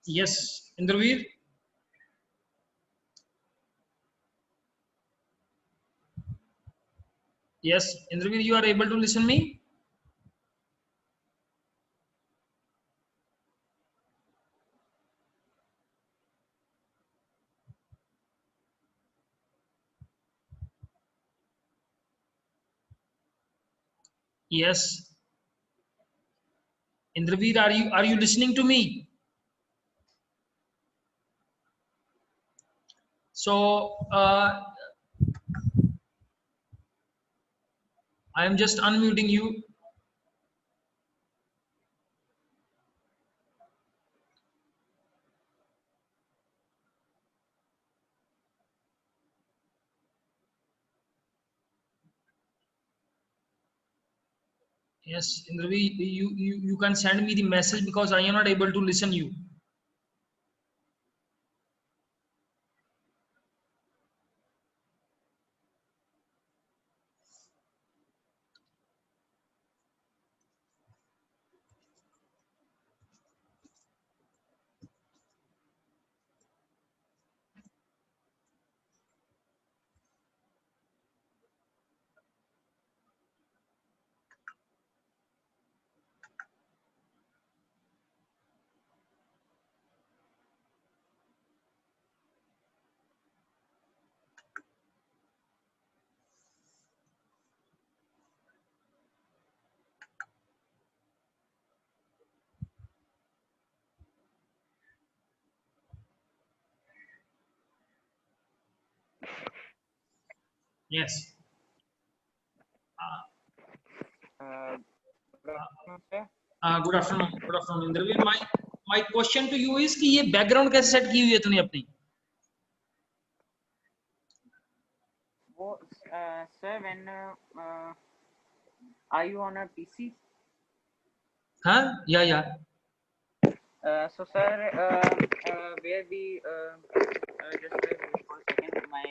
Yes, Indraveer. Yes, Indraveer, you are able to listen me? Yes, Indraveer, are you listening to me? So I am just unmuting you. Yes, Indraveer, you can send me the message because I am not able to listen you. Yes. Good afternoon. Good afternoon, Indraveer. My question to you is कि ये background कैसे set की हुई है तूने अपनी? वो sir, when are you on a PC? हाँ, yeah. So sir, where we just wait for a second, my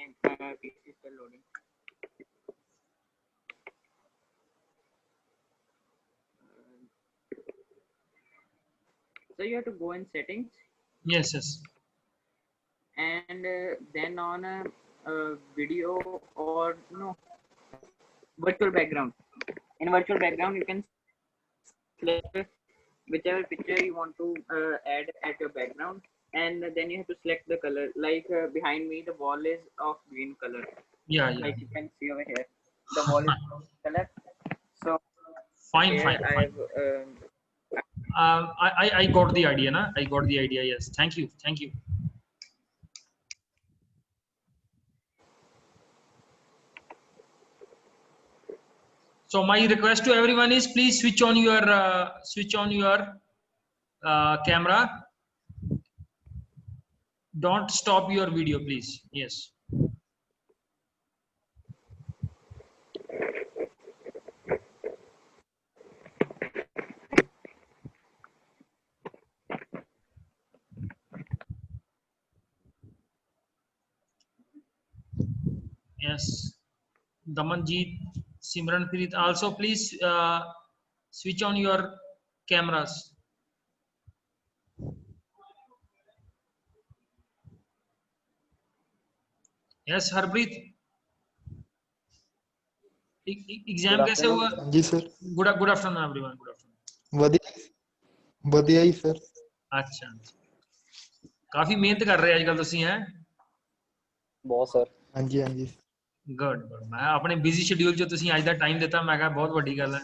PC is still loading. So you have to go in settings. Yes. And then on video or no virtual background. In virtual background, you can select whichever picture you want to add at your background, and then you have to select the color. Like behind me, the wall is of green color. Yeah. Like you can see over here, the wall is green color. So Fine. I have. I got the idea, na? I got the idea. Yes. Thank you. So my request to everyone is please switch on your camera. Don't stop your video, please. Yes. Yes. Damanjeet, Simranpreet, also please switch on your cameras. Yes, Harpreet. Exam कैसे हुआ? जी sir. Good afternoon everyone. Good afternoon. ਵਧੀਆ ही sir. अच्छा, काफी मेहनत कर रहे हैं आजकल ਤੁਸੀਂ हैं? ਬਹੁਤ ਸਰ. ਹਾਂਜੀ. गुड. मैं अपने बिजी शेड्यूल जो ਤੁਸੀਂ ਅੱਜ ਦਾ ਟਾਈਮ ਦਿੱਤਾ ਮੈਂ ਕਿਹਾ ਬਹੁਤ ਵੱਡੀ ਗੱਲ ਹੈ.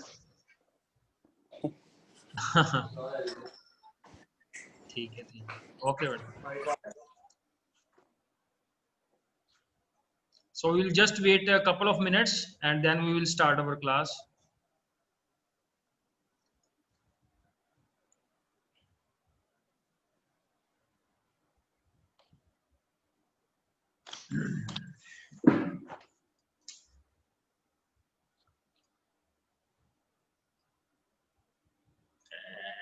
ठीक है. Okay बेटा. So we will just wait a couple of minutes and then we will start our class.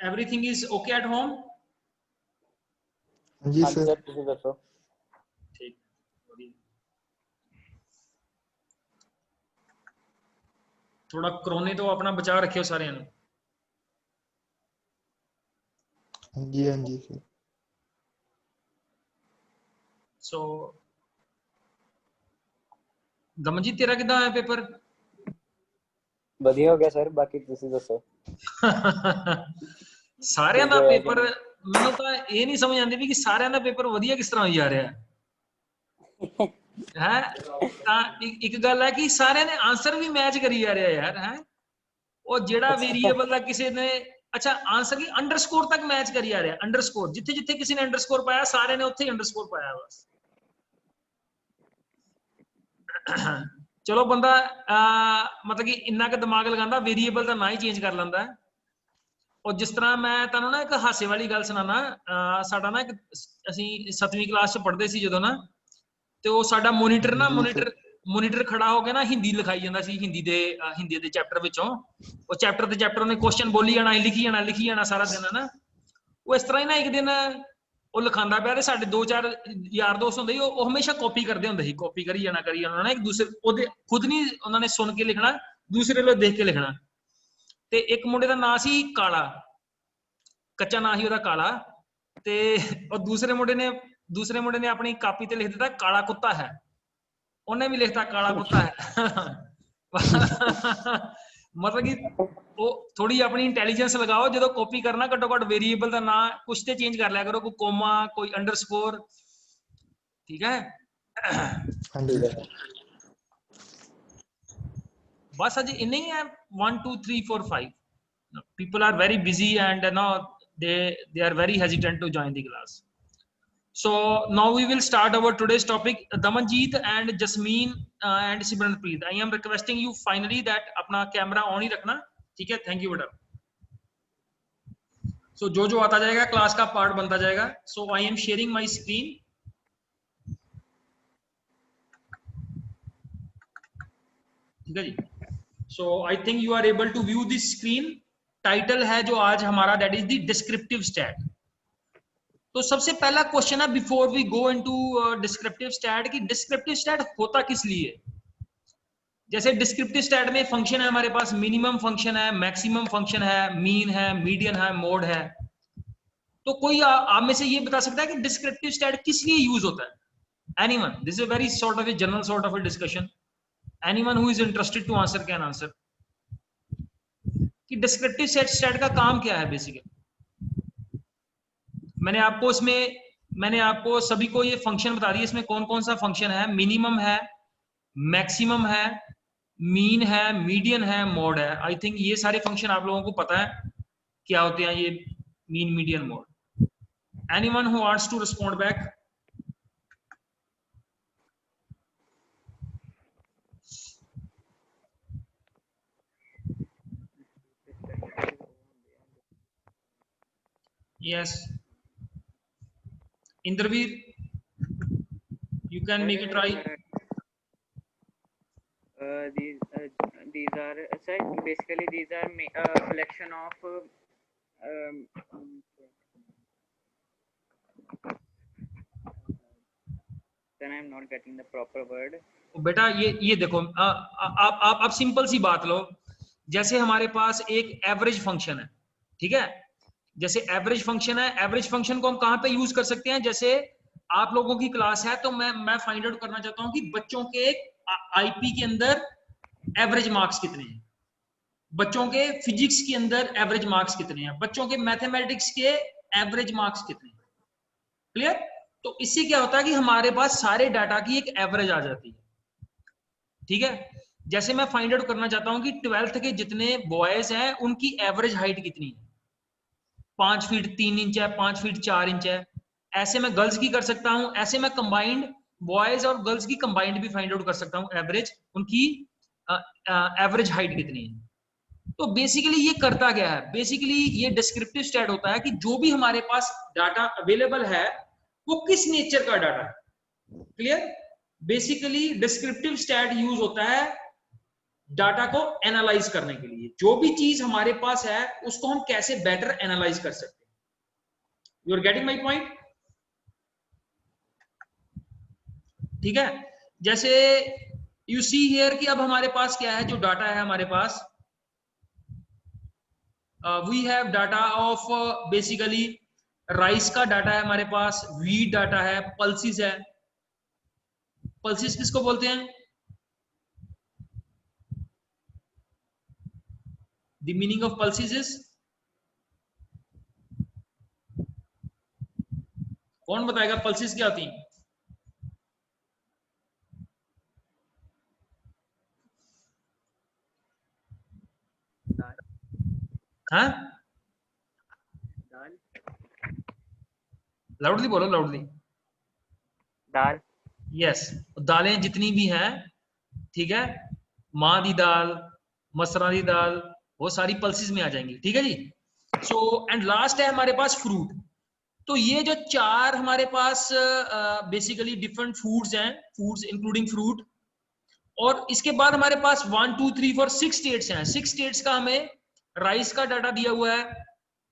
Everything is okay at home? जी सर. ਤੁਸੀਂ ਦੱਸੋ. ठीक. थोड़ा कोरोना तो अपना बचा रखियो सारे ਨੂੰ. हाँ जी सर। सो दमनजीत तेरा किदा है पेपर? ਵਧੀਆ ਹੋ ਗਿਆ ਸਰ, ਬਾਕੀ ਤੁਸੀਂ ਦੱਸੋ। ਸਾਰਿਆਂ ਦਾ ਪੇਪਰ, ਮੈਨੂੰ ਤਾਂ ਇਹ ਨਹੀਂ ਸਮਝ ਆਉਂਦੀ ਵੀ ਕਿ ਸਾਰਿਆਂ ਦਾ ਪੇਪਰ ਵਧੀਆ ਕਿਸ ਤਰ੍ਹਾਂ ਹੋਈ ਜਾ ਰਿਹਾ ਹੈ। ਤਾਂ ਇੱਕ ਗੱਲ ਹੈ ਕਿ ਸਾਰਿਆਂ ਨੇ ਆਨਸਰ ਵੀ ਮੈਚ ਕਰੀ ਜਾ ਰਿਹਾ ਯਾਰ ਹੈ। ਉਹ ਜਿਹੜਾ ਵੇਰੀਏਬਲ ਦਾ ਕਿਸੇ ਨੇ ਅੱਛਾ ਆਨਸਰ ਕੀ ਅੰਡਰਸਕੋਰ ਤੱਕ ਮੈਚ ਕਰੀ ਜਾ ਰਿਹਾ, ਅੰਡਰਸਕੋਰ ਜਿੱਥੇ ਜਿੱਥੇ ਕਿਸੇ ਨੇ ਅੰਡਰਸਕੋਰ ਪਾਇਆ ਸਾਰਿਆਂ ਨੇ ਉੱਥੇ ਹੀ ਅੰਡਰਸਕੋਰ ਪਾਇਆ ਬਸ। ਚਲੋ ਬੰਦਾ ਮਤਲਬ ਕਿ ਇੰਨਾ ਕੁ ਦਿਮਾਗ ਲਗਾਉਂਦਾ, ਵੇਰੀਏਬਲ ਦਾ ਨਾਂ ਹੀ ਚੇਂਜ ਕਰ ਲੈਂਦਾ। ਉਹ ਜਿਸ ਤਰ੍ਹਾਂ ਮੈਂ ਤੁਹਾਨੂੰ ਨਾ ਇੱਕ ਹਾਸੇ ਵਾਲੀ ਗੱਲ ਸੁਣਾਣਾ, ਸਾਡਾ ਨਾ ਇੱਕ ਅਸੀਂ 7ਵੀਂ ਕਲਾਸ ਚ ਪੜ੍ਹਦੇ ਸੀ ਜਦੋਂ ਨਾ, ਤੇ ਉਹ ਸਾਡਾ ਮੋਨੀਟਰ ਨਾ ਮੋਨੀਟਰ ਖੜਾ ਹੋ ਕੇ ਨਾ ਹਿੰਦੀ ਲਿਖਾਈ ਜਾਂਦਾ ਸੀ, ਹਿੰਦੀ ਦੇ ਚੈਪਟਰ ਵਿੱਚੋਂ। ਉਹ ਚੈਪਟਰ ਤੇ ਚੈਪਟਰ ਉਹਨੇ ਕੁਐਸਚਨ ਬੋਲੀ ਜਾਣਾ, ਲਿਖੀ ਜਾਣਾ ਸਾਰਾ ਦਿਨ ਨਾ। ਉਹ ਇਸ ਤਰ੍ਹਾਂ ਹੀ ਨਾ ਇੱਕ ਦਿਨ ਉਹ ਲਿਖਾਂਦਾ ਪਿਆ ਤੇ ਸਾਡੇ 2-4 ਯਾਰ ਦੋਸਤ ਹੁੰਦੇ ਸੀ, ਉਹ ਹਮੇਸ਼ਾ ਕਾਪੀ ਕਰਦੇ ਹੁੰਦੇ ਸੀ, ਕਾਪੀ ਕਰੀ ਜਾਣਾ ਨਾ ਇੱਕ ਦੂਸਰੇ, ਉਹਦੇ ਖੁਦ ਨਹੀਂ ਉਹਨਾਂ ਨੇ ਸੁਣ ਕੇ ਲਿਖਣਾ, ਦੂਸਰੇ ਨੂੰ ਦੇਖ ਕੇ ਲਿਖਣਾ। ਤੇ ਇੱਕ ਮੁੰਡੇ ਦਾ ਨਾਂ ਸੀ ਕਾਲਾ, ਕੱਚਾ ਨਾਂ ਸੀ ਉਹਦਾ ਕਾਲਾ। ਤੇ ਉਹ ਦੂਸਰੇ ਮੁੰਡੇ ਨੇ ਆਪਣੀ ਕਾਪੀ ਤੇ ਲਿਖ ਦਿੱਤਾ ਕਾਲਾ ਕੁੱਤਾ ਹੈ, ਉਹਨੇ ਵੀ ਲਿਖਤਾ ਕਾਲਾ ਕੁੱਤਾ ਹੈ। ਮਤਲਬ ਕਿ ਉਹ ਥੋੜੀ ਆਪਣੀ ਇੰਟੈਲੀਜੈਂਸ ਲਗਾਓ, ਜਦੋਂ ਕਾਪੀ ਕਰਨਾ ਘੱਟੋ ਘੱਟ ਵੇਰੀਏਬਲ ਦਾ ਨਾਂ ਕੁਛ ਤੇ ਚੇਂਜ ਕਰ ਲਿਆ ਕਰੋ, ਕੋਈ ਕੋਮਾ, ਕੋਈ ਅੰਡਰਸਕੋਰ, ਠੀਕ ਹੈ। बस अज इन्ने ही है, 1 2 3 4 5 people are very busy and now they are very hesitant to join the class. So now we will start our today's topic. Damanjeet and Jasmeen and Simranpreet, I am requesting you finally that अपना camera on ही रखना, ठीक है। Thank you बेटा। So जो आता जाएगा class का part बनता जाएगा। So I am sharing my screen. ठीक है जी। So I think you are able to view this screen. Title है जो आज हमारा, that is the descriptive stat. तो सबसे पहला क्वेश्चन है before we go into descriptive stat, कि डिस्क्रिप्टिव स्टैट होता किस लिए। जैसे डिस्क्रिप्टिव स्टैट में फंक्शन है हमारे पास, मिनिमम फंक्शन है, मैक्सिमम फंक्शन है, मीन है, मीडियन है, मोड है। तो कोई आप में से ये बता सकता है कि डिस्क्रिप्टिव स्टैट किस लिए यूज होता है? Anyone? This is a very sort of a general sort of a discussion. Anyone who is interested to answer can answer कि डिस्क्रिप्टिव स्टैट का काम क्या है बेसिकली। मैंने आपको सभी को ये फंक्शन बता दिया, इसमें कौन कौन सा फंक्शन है। मिनिमम है, मैक्सिमम है, मीन है, मीडियन है, मोड है। आई थिंक ये सारे फंक्शन आप लोगों को पता है क्या होते हैं, ये mean, median, mode. Anyone who wants to respond back? Yes, Indraveer, you can make a try. These are sir, basically these are a collection of then I'm not getting the proper word. बेटा ये देखो, आप simple सी बात लो, जैसे हमारे पास एक average function है, ठीक है। जैसे एवरेज फंक्शन है, एवरेज फंक्शन को हम कहां पे यूज कर सकते हैं। जैसे आप लोगों की क्लास है तो मैं फाइंड आउट करना चाहता हूं कि बच्चों के आईपी के अंदर एवरेज मार्क्स कितने हैं, बच्चों के फिजिक्स के अंदर एवरेज मार्क्स कितने हैं, बच्चों के मैथमेटिक्स के एवरेज मार्क्स कितने हैं। क्लियर? तो इससे क्या होता है कि हमारे पास सारे डाटा की एक एवरेज आ जाती है, ठीक है। जैसे मैं फाइंड आउट करना चाहता हूं कि 12th के जितने बॉयज हैं उनकी एवरेज हाइट कितनी है, 5 फीट 3 इंच है, 5 फीट 4 इंच है। ऐसे मैं गर्ल्स की कर सकता हूं, ऐसे मैं कंबाइंड बॉयज और गर्ल्स की कंबाइंड भी फाइंड आउट कर सकता हूं, एवरेज उनकी एवरेज हाइट कितनी है। तो बेसिकली ये करता क्या है, बेसिकली ये डिस्क्रिप्टिव स्टैट होता है कि जो भी हमारे पास डाटा अवेलेबल है वो किस नेचर का डाटा है। Clear? Basically descriptive stat use होता है डाटा को एनालाइज करने के लिए। जो भी चीज हमारे पास है उसको हम कैसे बेटर एनालाइज कर सकते हैं। You are getting my point? ठीक है। जैसे यू सी हियर कि अब हमारे पास क्या है, जो डाटा है हमारे पास, we have data of basically rice का डाटा है हमारे पास, वीट डाटा है, पल्सिस है। पल्सिस किसको बोलते हैं? The meaning of pulses is, कौन बताएगा पल्सिस क्या होती है? दाल हाँ, दाल लाउडली बोलो, लाउडली। दाल यस, दालें जितनी भी हैं, ठीक है, माँ दी दाल, मसरा दी दाल, वो सारी पल्सिस में आ जाएंगी, ठीक है जी। सो एंड लास्ट है हमारे पास फ्रूट। तो ये जो चार हमारे पास बेसिकली डिफरेंट फूड्स हैं, फूड्स इंक्लूडिंग फ्रूट, और इसके बाद हमारे पास 1 2 3 4 6 स्टेट्स हैं। 6 स्टेट्स का हमें राइस का डाटा दिया हुआ है,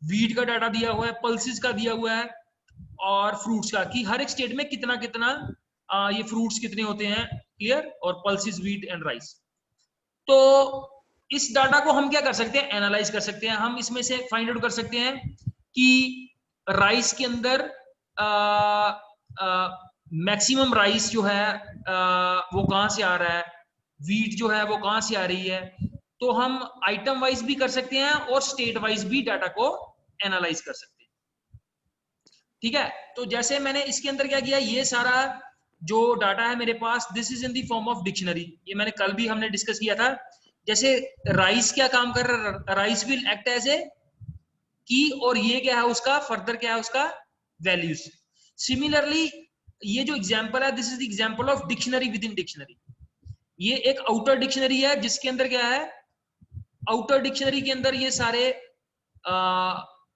वीट का डाटा दिया हुआ है, पल्सिस का दिया हुआ है, और फ्रूट्स का, कि हर एक स्टेट में कितना कितना ये फ्रूट्स कितने होते हैं, क्लियर, और पल्सिस, वीट एंड राइस। तो इस डाटा को हम क्या कर सकते हैं, एनालाइज कर सकते हैं। हम इसमें से फाइंड आउट कर सकते हैं कि राइस के अंदर मैक्सिमम राइस जो है वो कहां से आ रहा है, वीट जो है वो कहां से आ रही है। तो हम आइटम वाइज भी कर सकते हैं और स्टेट वाइज भी डाटा को एनालाइज कर सकते हैं, ठीक है। तो जैसे मैंने इसके अंदर क्या किया, ये सारा जो डाटा है मेरे पास, this is in the form of dictionary. ये मैंने कल भी हमने डिस्कस किया था। जैसे राइस क्या काम कर रहा है, rice will act as a key, और ये क्या है उसका फर्दर क्या है उसका वैल्यूज। सिमिलरली ये जो एग्जांपल है, this is the example of dictionary with in dictionary. ये एक आउटर डिक्शनरी है जिसके अंदर क्या है, आउटर डिक्शनरी के अंदर ये सारे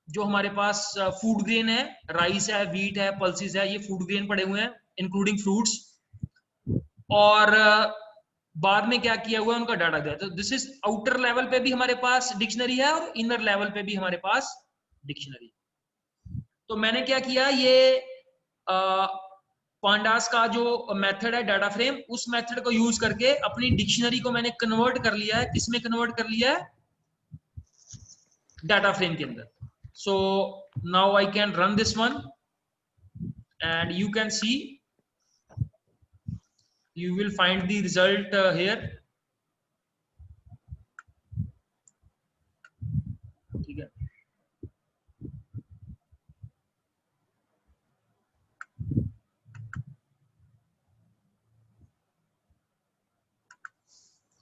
जो हमारे पास फूड ग्रेन है, राइस है, वीट है, पल्सिस है, ये फूड ग्रेन पड़े हुए हैं इंक्लूडिंग फ्रूट्स। और बाद में क्या किया हुआ है उनका डाटा दिया। तो दिस इज आउटर लेवल पे भी हमारे पास डिक्शनरी है और इनर लेवल पे भी हमारे पास डिक्शनरी। तो मैंने क्या किया, ये पांडास का जो मेथड है डाटा फ्रेम, उस मेथड को यूज करके अपनी डिक्शनरी को मैंने कन्वर्ट कर लिया है। किसमें कन्वर्ट कर लिया है, डाटा फ्रेम के अंदर। So now I can run this one and you can see, you will find the result here, ठीक है।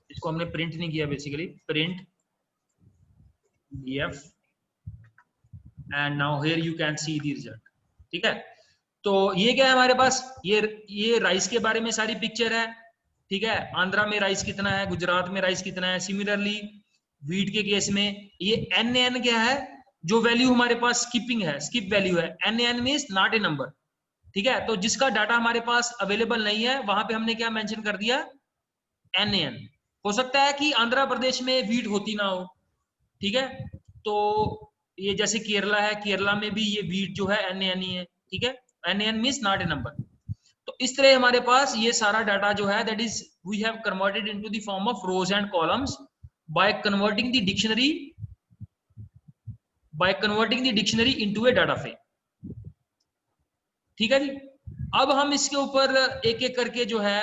इसको हमने प्रिंट नहीं किया, basically print df and now here you can see the result, ठीक है। तो ये क्या है हमारे पास, ये राइस के बारे में सारी पिक्चर है, ठीक है। आंध्रा में राइस कितना है, गुजरात में राइस कितना है। सिमिलरली वीट के केस में ये NaN क्या है, जो वैल्यू हमारे पास स्किपिंग है, स्किप वैल्यू है। NaN means not a number, ठीक है। तो जिसका डाटा हमारे पास अवेलेबल नहीं है वहां पे हमने क्या मेंशन कर दिया, NaN। हो सकता है कि आंध्र प्रदेश में वीट होती ना हो, ठीक है। तो ये जैसे केरला है, केरला में भी ये वीट जो है NaN ही है, ठीक है। NaN means not a number. तो इस तरह हमारे पास ये सारा डाटा जो है, that is we have converted into the form of rows and columns by converting the dictionary into a data frame, ठीक है जी। अब हम इसके ऊपर एक एक करके जो है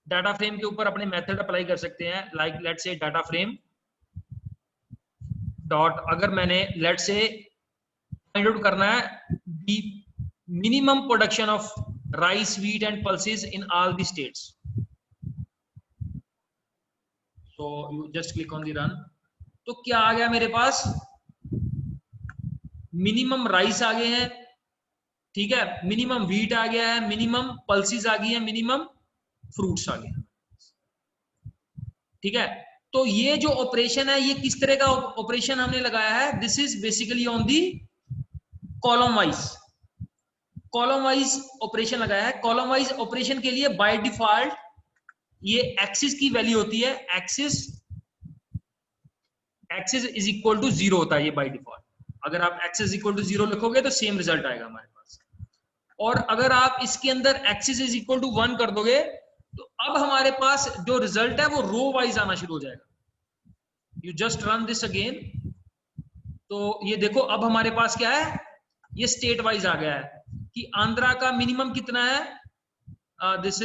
डाटा फ्रेम के ऊपर अपने मेथड अप्लाई कर सकते हैं। Like let's say data frame dot, अगर मैंने लेट्स से फाइंड आउट करना है the minimum production of rice, wheat and pulses in all the states, so you just click on the run. तो क्या आ गया मेरे पास, मिनिमम राइस आ गए हैं, ठीक है, मिनिमम वीट आ गया है, मिनिमम पल्सेस आ गई है, मिनिमम फ्रूट्स आ गए, ठीक है। तो ये जो ऑपरेशन है, ये किस तरह का ऑपरेशन हमने लगाया है, this is basically on the column wise operation लगाया है। कॉलम वाइज ऑपरेशन के लिए बाय डिफॉल्ट ये एक्सिस की वैल्यू होती है, एक्सिस इज इक्वल टू 0 होता है ये बाय डिफॉल्ट। अगर आप एक्सिस इक्वल टू 0 लिखोगे तो सेम रिजल्ट आएगा हमारे पास। और अगर आप इसके अंदर एक्सिस इज इक्वल टू 1 कर दोगे तो अब हमारे पास जो रिजल्ट है वो रो वाइज आना शुरू हो जाएगा। You just run this again. तो ये देखो अब हमारे पास क्या है, ये स्टेट वाइज आ गया है कि आंध्रा का मिनिमम कितना है, this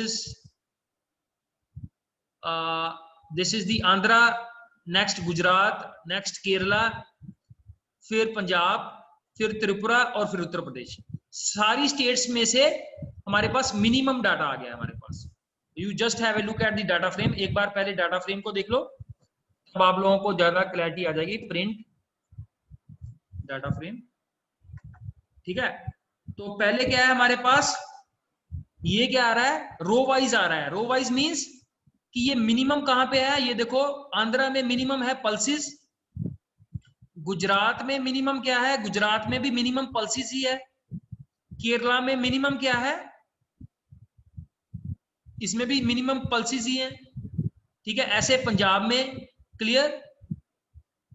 is the Andhra, next Gujarat, next Kerala, फिर पंजाब, फिर त्रिपुरा और फिर उत्तर प्रदेश। सारी स्टेट्स में से हमारे पास मिनिमम डाटा आ गया हमारे पास। You just have a look at the data frame, एक बार पहले डाटा फ्रेम को देख लो, तब आप लोगों को ज्यादा क्लैरिटी आ जाएगी। प्रिंट डाटा फ्रेम, ठीक है। तो पहले क्या है हमारे पास, ये क्या आ रहा है, रो वाइज आ रहा है। रो वाइज मींस कि ये मिनिमम कहां पे है, ये देखो आंध्रा में मिनिमम है पल्सिस, गुजरात में मिनिमम क्या है, गुजरात में भी मिनिमम पल्सिस ही है, केरला में मिनिमम क्या है, इसमें भी मिनिमम पल्सिस ही है, ठीक है। ऐसे पंजाब में, क्लियर,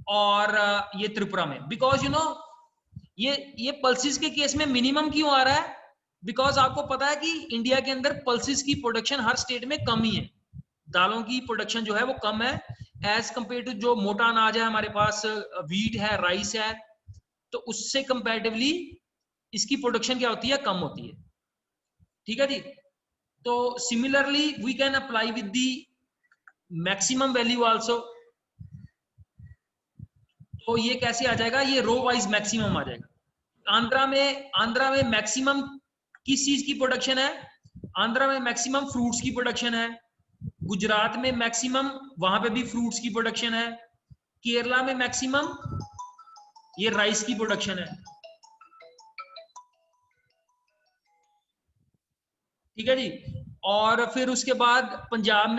और ये त्रिपुरा में। बिकॉज यू नो ये पल्सिस के केस में मिनिमम क्यों आ रहा है, बिकॉज आपको पता है कि इंडिया के अंदर पल्सिस की प्रोडक्शन हर स्टेट में कम ही है, दालों की प्रोडक्शन जो है वो कम है एज कंपेयर टू जो मोटा अनाज है हमारे पास, व्हीट है, राइस है, तो उससे कंपैरेटिवली इसकी प्रोडक्शन क्या होती है, कम होती है, ठीक है जी। तो similarly we can apply with the maximum value also. तो ये कैसे आ जाएगा, ये रो वाइज मैक्सिमम आ जाएगा। आंध्रा में मैक्सिमम किस चीज की प्रोडक्शन है, आंध्रा में मैक्सिमम फ्रूट्स की प्रोडक्शन है, गुजरात में मैक्सिमम वहां पे भी फ्रूट्स की प्रोडक्शन है, केरला में मैक्सिमम ये राइस की प्रोडक्शन है, ठीक है जी। और फिर उसके बाद पंजाब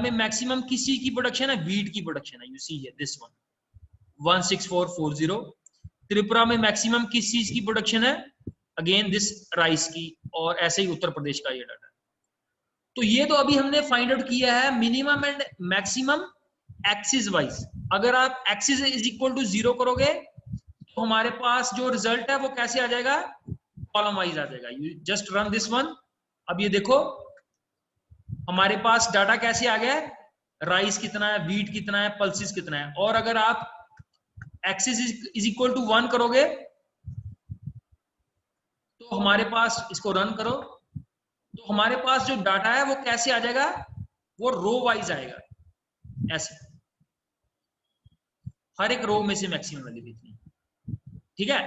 में मैक्सिमम किस चीज की प्रोडक्शन है, व्हीट की प्रोडक्शन है, you see here this one 16440। Tripura में मैक्सिमम किस चीज की प्रोडक्शन है, अगेन दिस राइस की, और ऐसे ही उत्तर प्रदेश का ये डाटा। तो ये तो अभी हमने फाइंड आउट किया है minimum and maximum axis wise. अगर आप एक्सिस इज इक्वल टू 0 करोगे तो हमारे पास जो रिजल्ट है वो कैसे आ जाएगा, कॉलम वाइज आ जाएगा। You just run this one. अब ये देखो हमारे पास डाटा कैसे आ गया है, राइस कितना है, व्हीट कितना है, पल्सिस कितना है। और अगर आप एक्सिस इज इक्वल टू 1 करोगे तो हमारे पास, इसको रन करो, तो हमारे पास जो डाटा है वो कैसे आ जाएगा, वो रो वाइज आएगा ऐसे, हर एक रो में से मैक्सिमम वैल्यू कितनी, ठीक है।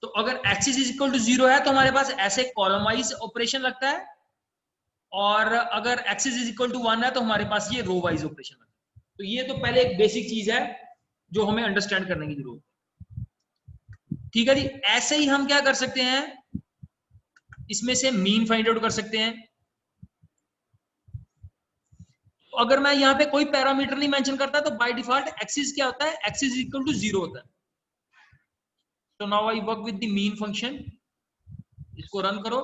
तो अगर एक्सिस इज इक्वल टू 0 है तो हमारे पास ऐसे कॉलम वाइज ऑपरेशन लगता है, और अगर एक्सिस इज इक्वल टू 1 है तो हमारे पास ये रो वाइज ऑपरेशन लगता है। तो ये तो पहले एक बेसिक चीज है जो हमें अंडरस्टैंड करने की जरूरत है, ठीक है जी। ऐसे ही हम क्या कर सकते हैं, इसमें से मीन फाइंड आउट कर सकते हैं। तो अगर मैं यहाँ पे कोई पैरामीटर नहीं मेंशन करता तो बाय डिफॉल्ट एक्सिस क्या होता है, एक्सिस इज इक्वल टू 0 होता है। तो now I work with the mean function, इसको रन करो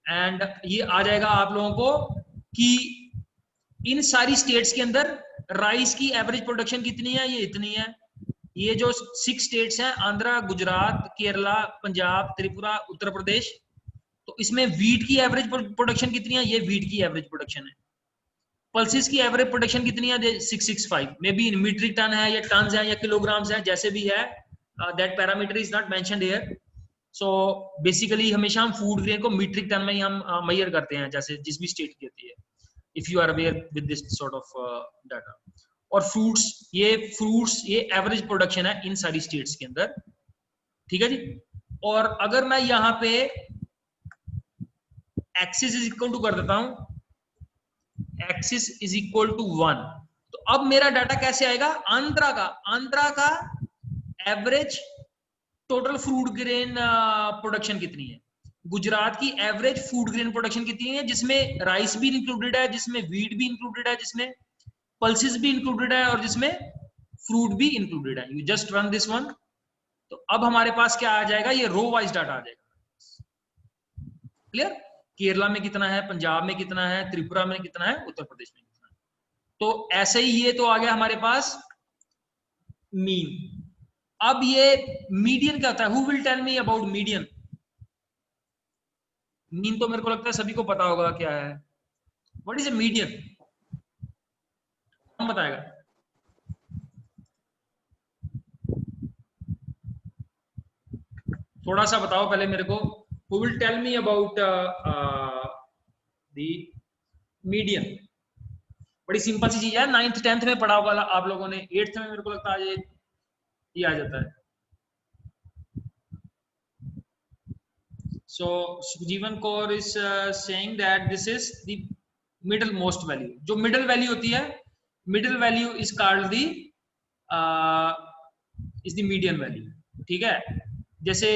एंड ये आ जाएगा आप लोगों को कि इन सारी स्टेट्स के अंदर राइस की एवरेज प्रोडक्शन कितनी है, ये इतनी है। ये जो 6 स्टेट्स हैं, आंध्रा, गुजरात, केरला, पंजाब, त्रिपुरा, उत्तर प्रदेश, तो इसमें व्हीट की एवरेज प्रोडक्शन कितनी है, ये व्हीट की एवरेज प्रोडक्शन है। पल्सिस की एवरेज प्रोडक्शन कितनी है, 665, may be in metric ton है या टन है या किलोग्राम्स है, जैसे भी है, that parameter is not mentioned here. So basically हमेशा हम फूड ग्रेन को मीट्रिक टन में ही हम मेजर करते हैं, जैसे जिस भी स्टेट की होती है, if you are aware with this sort of data. और फ्रूट्स ये एवरेज प्रोडक्शन है इन सारी स्टेट्स के अंदर, ठीक है जी। और अगर मैं यहाँ पे एक्सिस इज इक्वल टू कर देता हूं, एक्सिस इज इक्वल टू 1, तो अब मेरा डाटा कैसे आएगा, आंध्रा का average total food grain production कितनी है, गुजरात की एवरेज फूड ग्रेन प्रोडक्शन कितनी है, जिसमें राइस भी इंक्लूडेड है, जिसमें व्हीट भी इंक्लूडेड है, जिसमें पल्सिस भी इंक्लूडेड है, और जिसमें फ्रूट भी इंक्लूडेड है। You just run this one. तो अब हमारे पास क्या आ जाएगा, ये रो वाइज डाटा आ जाएगा। क्लियर, केरला में कितना है, पंजाब में कितना है, त्रिपुरा में कितना है, उत्तर प्रदेश में कितना है। तो ऐसे ही ये तो आ गया हमारे पास मीन। अब ये मीडियन क्या होता है, who will tell me about median. Mean तो मेरे को लगता है सभी को पता होगा क्या है, व्हाट इज ए मीडियन, कौन बताएगा। थोड़ा सा बताओ पहले मेरे को, who will tell me about the median? बड़ी सिंपल सी चीज है, 9th 10th में पढ़ा होगा आप लोगों ने, 8th में मेरे को लगता है ये आ जाता है. So Sukhjeevan Kaur is saying that this is the middle most value. जो middle value होती है, middle value is called the is the median value. ठीक है, जैसे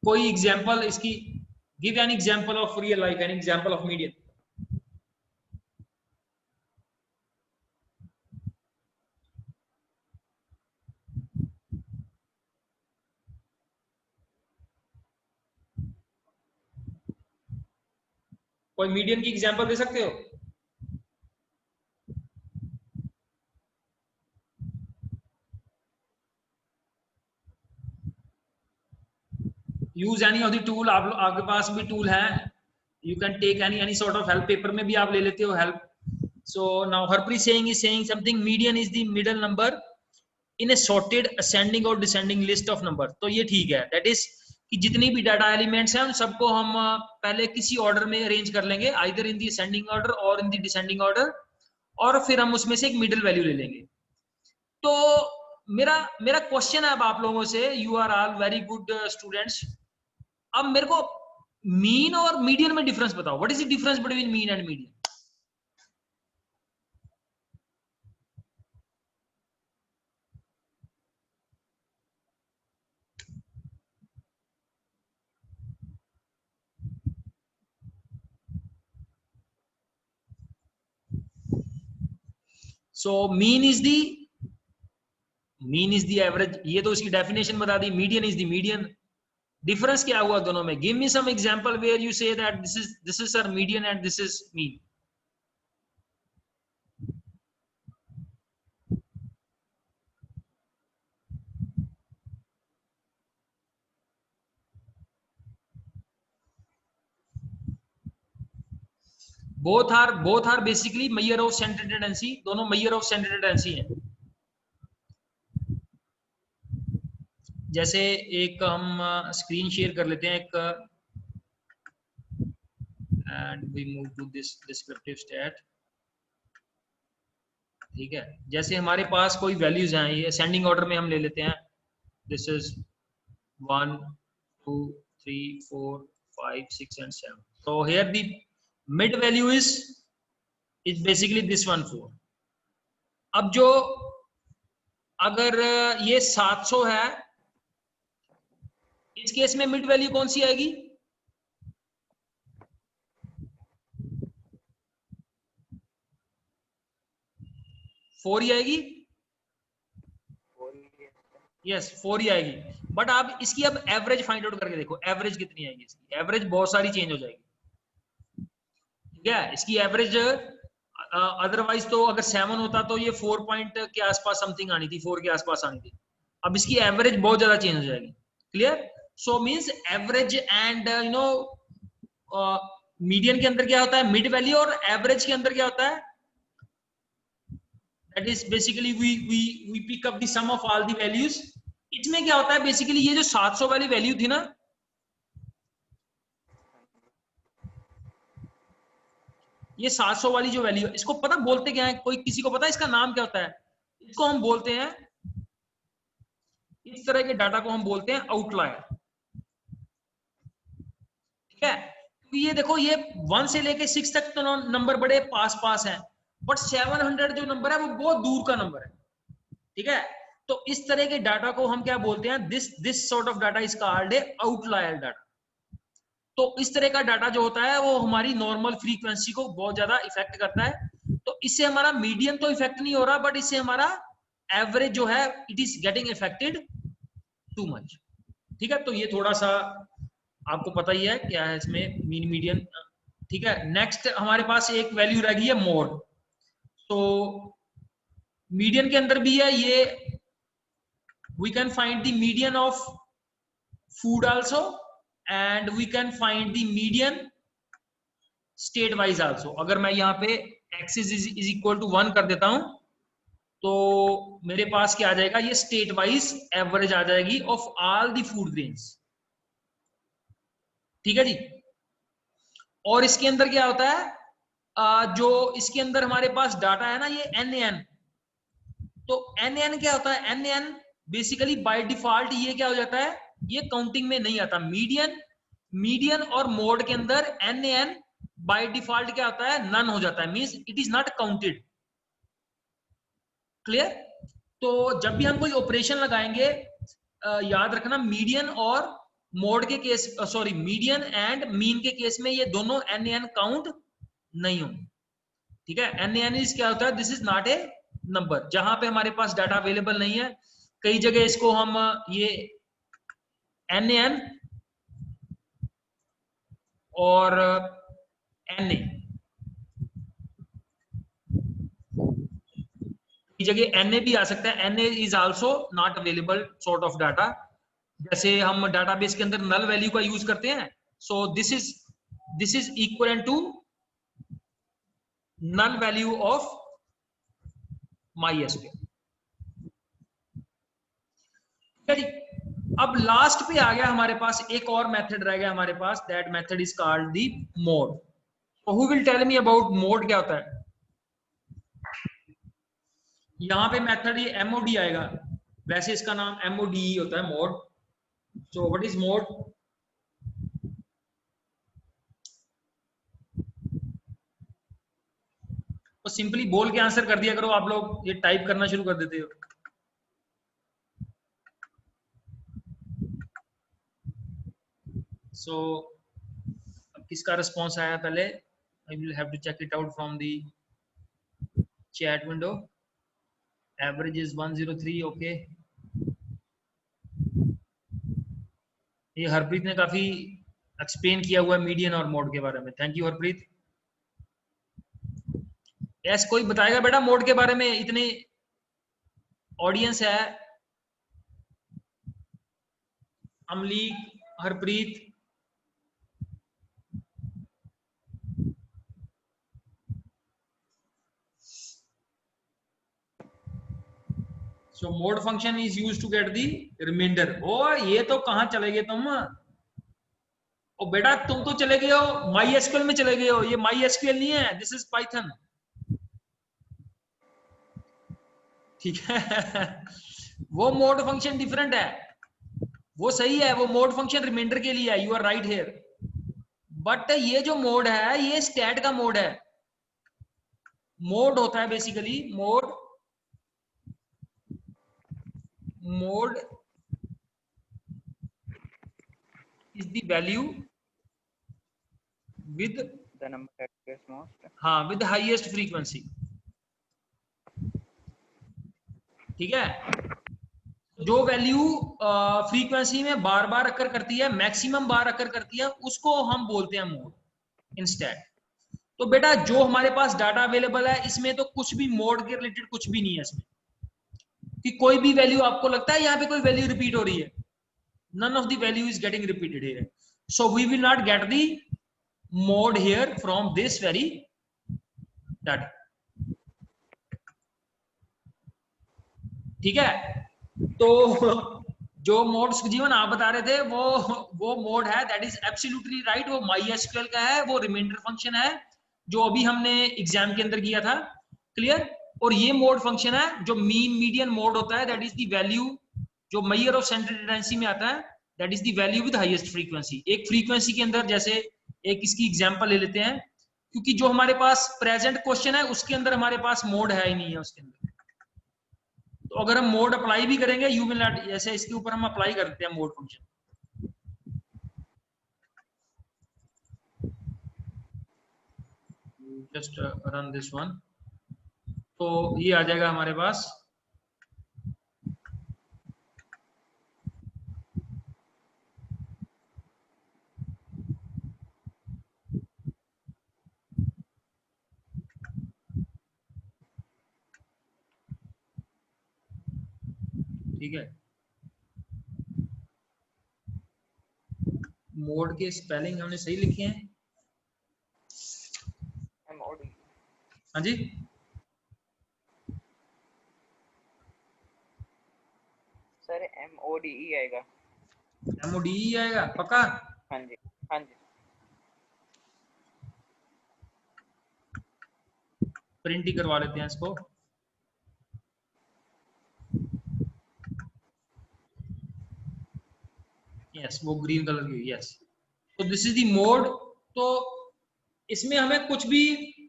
कोई एग्जांपल इसकी, give an example of real life, an example of median. कोई median की एग्जांपल दे सकते हो? Use any of the tool, आप आपके पास भी टूल है, you can take any sort of help, paper में भी आप ले लेते हो help. So now Harpreet Singh is saying something, median is the middle number in a sorted ascending और डिसेंडिंग लिस्ट ऑफ नंबर. तो ये ठीक है, दैट इज कि जितनी भी डाटा एलिमेंट्स हैं उन सबको हम पहले किसी ऑर्डर में अरेंज कर लेंगे, either in the ascending order और इन द डिसेंडिंग ऑर्डर, और फिर हम उसमें से एक मिडिल वैल्यू ले लेंगे. तो मेरा क्वेश्चन है अब आप लोगों से, you are all very good students, अब मेरे को मीन और मीडियन में डिफरेंस बताओ. What is the difference between mean and median? So mean is the average, ये तो इसकी डेफिनेशन बता दी. Median is the median. Difference क्या हुआ दोनों में? Give me some example where you say that this is sir median and this is mean. both are basically measure of central tendency, दोनों measure of central tendency हैं. जैसे एक हम screen share कर लेते हैं एक, and we move to this descriptive stat. ठीक है, जैसे हमारे पास कोई वैल्यूज हैं, ये असेंडिंग ऑर्डर में हम ले लेते हैं, this is 1 2 3 4 5 6 and 7. so here the mid value is basically this one 4. अब जो अगर ये 700 है, इस केस में मिड वैल्यू कौन सी आएगी? 4 ही आएगी. यस 4 ही आएगी. बट आप इसकी अब एवरेज फाइंड आउट करके देखो, एवरेज कितनी आएगी इसकी. एवरेज बहुत सारी चेंज हो जाएगी. ठीक है, इसकी एवरेज अदरवाइज तो अगर 7 होता तो ये 4 पॉइंट के आसपास समथिंग आनी थी, 4 के आसपास आनी थी. अब इसकी एवरेज बहुत ज्यादा चेंज हो जाएगी. Clear? So means average and you know median के अंदर क्या होता है? Mid value. और एवरेज के अंदर क्या होता है? That is basically we pick up the sum of all the values. इसमें क्या होता है बेसिकली, ये जो 700 वाली वैल्यू थी ना, ये 700 वाली जो वैल्यू, इसको पता बोलते क्या है? कोई किसी को पता है इसका नाम क्या होता है? इसको हम बोलते हैं, इस तरह के डाटा को हम बोलते हैं आउटलायर. ठीक है, तो ये देखो, ये 1 से लेके 6 तक तो नंबर बड़े पास पास हैं, बट 700 जो नंबर है वो बहुत दूर का नंबर है. ठीक है, तो इस तरह के डाटा को हम क्या बोलते हैं? This sort of data is called a outlier data. तो इस तरह का डाटा जो होता है वो हमारी नॉर्मल फ्रीक्वेंसी को बहुत ज्यादा इफेक्ट करता है. तो इससे हमारा मीडियन तो इफेक्ट नहीं हो रहा, बट इससे हमारा एवरेज जो है it is getting affected too much. ठीक है, तो ये थोड़ा सा आपको पता ही है क्या है इसमें मीन मीडियन. ठीक है, नेक्स्ट हमारे पास एक वैल्यू रह गई है मोड. तो मीडियन के अंदर भी है ये, we can find the median of food also, and we can find the median state wise also. अगर मैं यहाँ पे x is equal to 1 कर देता हूं तो मेरे पास क्या आ जाएगा? ये स्टेट वाइज एवरेज आ जाएगी of all the food grains. ठीक है जी। और इसके अंदर क्या होता है, जो इसके अंदर हमारे पास डाटा है ना, ये NaN, तो NaN क्या होता है, NaN बेसिकली बाय डिफॉल्ट ये क्या हो जाता है, ये काउंटिंग में नहीं आता। मीडियन और मोड के अंदर NaN बाय डिफॉल्ट क्या होता है, नन हो जाता है, means it is not counted. Clear. तो जब भी हम कोई ऑपरेशन लगाएंगे, याद रखना मीडियन और मोड के case, sorry median and mean के केस में ये दोनों NaN काउंट नहीं होंगे। ठीक है, NaN इज क्या होता है, this is not a number. जहां पे हमारे पास डाटा अवेलेबल नहीं है, कई जगह इसको हम ये NaN और Na की जगह Na भी आ सकता है। Na is also not available sort of data. जैसे हम डाटाबेस के अंदर नल वैल्यू का यूज करते हैं, so this is equal to null value of MySQL। अब लास्ट पे आ गया हमारे पास, एक और मेथड रह गया हमारे पास, that method is called the mode. तो who will tell me about mode, क्या होता है। यहाँ पे मेथड ये MOD आएगा, वैसे इसका नाम MOD ही होता है, mode. So what is mode. तो सिंपली बोल के आंसर कर दिया करो आप लोग, ये टाइप करना शुरू कर देते हो। सो अब किसका रिस्पॉन्स आया पहले, I will have to check it out from the chat window. Average is 103, okay. ये हरप्रीत ने काफी एक्सप्लेन किया हुआ है मीडियन और मोड के बारे में, थैंक यू हरप्रीत। यस, कोई बताएगा बेटा मोड के बारे में, इतने ऑडियंस है, Amli, Harpreet. So mode function is used to get the reminder. ओ ये तो कहां चले गए तुम, ओ बेटा तुम तो चले गए हो MySQL में चले गए हो, ये MySQL नहीं है, दिस इज पाइथन। ठीक है वो मोड फंक्शन डिफरेंट है, वो सही है, वो मोड फंक्शन रिमाइंडर के लिए है, you are right here. But ये जो मोड है ये स्टैट का मोड है। मोड होता है basically, mode is the value with the number that is most. हाँ विद हाईएस्ट फ्रीक्वेंसी। ठीक है, जो वैल्यू फ्रीक्वेंसी में बार बार अकर करती है, मैक्सिमम बार अकर करती है, उसको हम बोलते हैं मोड इंस्टेड। तो बेटा जो हमारे पास डाटा अवेलेबल है इसमें तो कुछ भी मोड के रिलेटेड कुछ भी नहीं है इसमें, कि कोई भी वैल्यू आपको लगता है यहाँ पे कोई वैल्यू रिपीट हो रही है, none of the value is getting repeated here, so we will not get the mode here from this very data। ठीक है, तो जो मोड जीवन आप बता रहे थे वो मोड है, दैट इज एब्सोल्युटली राइट, वो MySQL का है, वो रिमाइंडर फंक्शन है जो अभी हमने एग्जाम के अंदर किया था। क्लियर। और ये मोड फंक्शन है जो मीडियन मोड होता है, दैट इज द वैल्यू जो मेजर ऑफ सेंट्रल टेंडेंसी में आता है, that is the value with highest frequency. एक फ्रीक्वेंसी के अंदर, जैसे एक इसकी एग्जांपल ले लेते हैं, क्योंकि जो हमारे पास प्रेजेंट क्वेश्चन है उसके अंदर हमारे पास मोड है ही नहीं है उसके अंदर, तो अगर हम मोड अप्लाई भी करेंगे यू विल नॉट, जैसे इसके ऊपर हम अप्लाई करते हैं mode function, just run this one, तो ये आ जाएगा हमारे पास। ठीक है, मोड के स्पेलिंग हमने सही लिखे हैं। MOD हाँ जी, सर MODE आएगा। MOD ही आएगा पक्का। हाँ जी हाँ जी प्रिंट ही करवा लेते हैं इसको। यस, वो ग्रीन कलर की, यस। तो दिस इज द मोड। तो इसमें हमें कुछ भी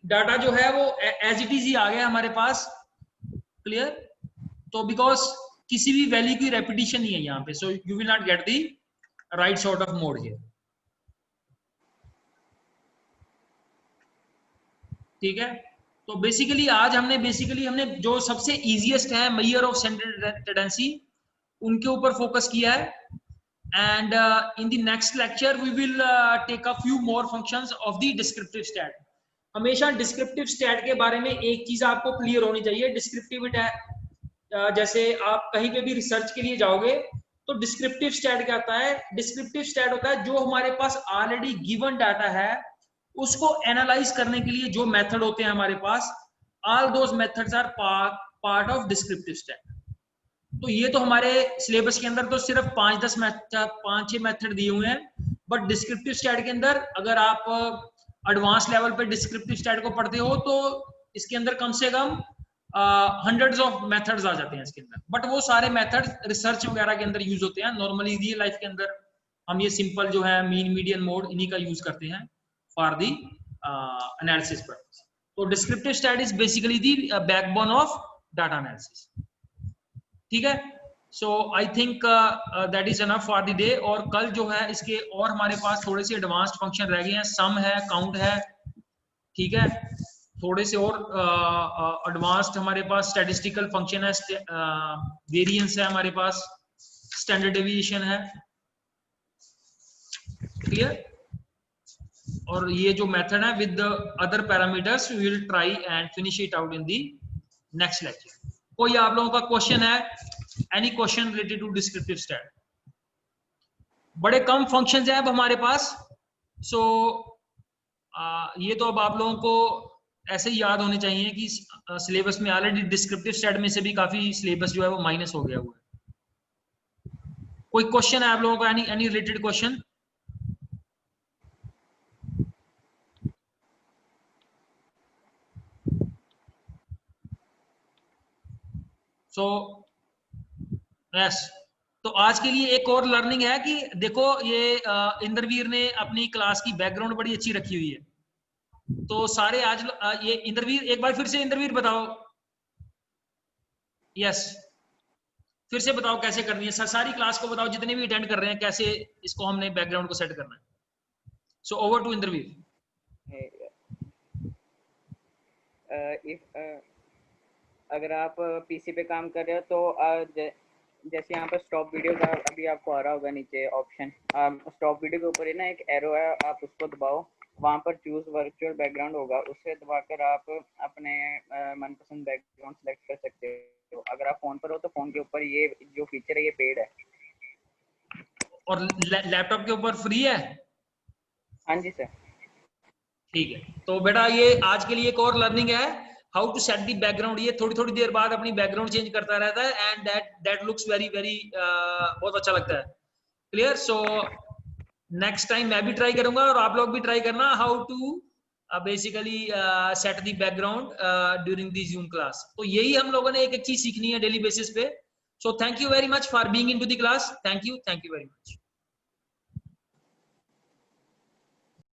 डाटा जो है वो एज इट इज ही आ गया हमारे पास, क्लियर। तो बिकॉज किसी भी वैल्यू की रेपिटेशन नहीं है यहाँ पे, so you will not get the right sort of mode here, ठीक है। तो बेसिकली आज हमने जो सबसे इजीएस्ट है मेजर ऑफ सेंटर टेंडेंसी, उनके ऊपर फोकस किया है। and in the next lecture we will take a few more functions of the descriptive stat। हमेशा descriptive stat के बारे में एक चीज आपको क्लियर होनी चाहिए। descriptive जैसे आप कहीं पे भी रिसर्च के लिए जाओगे तो descriptive stat क्या होता है? descriptive stat होता है जो हमारे पास ऑलरेडी गिवन डाटा है उसको एनालाइज करने के लिए जो मेथड होते हैं हमारे पास, all those methods are part of descriptive stat। तो ये तो हमारे सिलेबस के अंदर तो सिर्फ 5-6 मेथड दिए हुए हैं, बट डिस्क्रिप्टिव स्टैट के अंदर अगर आप एडवांस लेवल पे डिस्क्रिप्टिव स्टैट को पढ़ते हो तो इसके अंदर कम से कम हंड्रेड्स ऑफ मेथड्स आ जाते हैं इसके अंदर। बट वो सारे मेथड रिसर्च वगैरह के अंदर यूज होते हैं। नॉर्मली रियल लाइफ के अंदर हम ये सिंपल जो है मीन मीडियन मोड इन्हीं का यूज करते हैं फॉर दी एनालिसिस पर्पस। तो descriptive stat is basically the backbone of data analysis, ठीक है। So I think that is enough for the day. और कल जो है इसके और हमारे पास थोड़े से एडवांस्ड फंक्शन रह गए हैं, सम है, काउंट है, ठीक है। थोड़े से और एडवांस्ड हमारे पास स्टैटिस्टिकल फंक्शन है, वेरिएंस है हमारे पास, स्टैंडर्ड डेविएशन है, क्लियर। और ये जो मेथड है with other parameters we will try and finish it out in the next lecture. कोई आप लोगों का क्वेश्चन है? Any question related to descriptive stat? बड़े कम फंक्शंस हैं अब हमारे पास, सो ये तो अब आप लोगों को ऐसे ही याद होने चाहिए कि सिलेबस में ऑलरेडी डिस्क्रिप्टिव स्टैट में से भी काफी सिलेबस जो है वो माइनस हो गया हुआ है। कोई क्वेश्चन है आप लोगों का? Any related question? So yes, तो आज के लिए एक और लर्निंग है कि देखो ये इंद्रवीर ने अपनी क्लास की बैकग्राउंड बड़ी अच्छी रखी हुई है। तो सारे आज ये इंद्रवीर, एक बार फिर से इंद्रवीर बताओ। यस, फिर से बताओ कैसे करनी है। सारी क्लास को बताओ, जितने भी अटेंड कर रहे हैं, कैसे इसको हमने बैकग्राउंड को सेट करना है। So over to Indraveer. अगर आप पीसी पे काम कर रहे हो तो जैसे यहाँ पर स्टॉप वीडियो का अभी आपको आ रहा होगा नीचे ऑप्शन, स्टॉप वीडियो के ऊपर है ना एक एरो है, आप उसको दबाओ, वहाँ पर चूज वर्चुअल बैकग्राउंड होगा, उसे दबाकर आप अपने मनपसंद बैकग्राउंड सेलेक्ट कर सकते हो। अगर आप फोन पर हो तो फोन के ऊपर ये जो फीचर है ये पेड है, और लैपटॉप के ऊपर फ्री है। हाँ जी सर, ठीक है। तो बेटा ये आज के लिए एक और लर्निंग है, how to set the background. ये थोड़ी थोड़ी देर बाद अपनी बैकग्राउंड चेंज करता रहता है and that looks very very बहुत अच्छा लगता है, क्लियर। सो नेक्स्ट टाइम मैं भी ट्राई करूंगा और आप लोग भी ट्राई करना, how to basically set the background during the Zoom class. तो यही हम लोगों ने एक एक चीज सीखनी है डेली बेसिस पे। So thank you very much for being into the class. Thank you very much.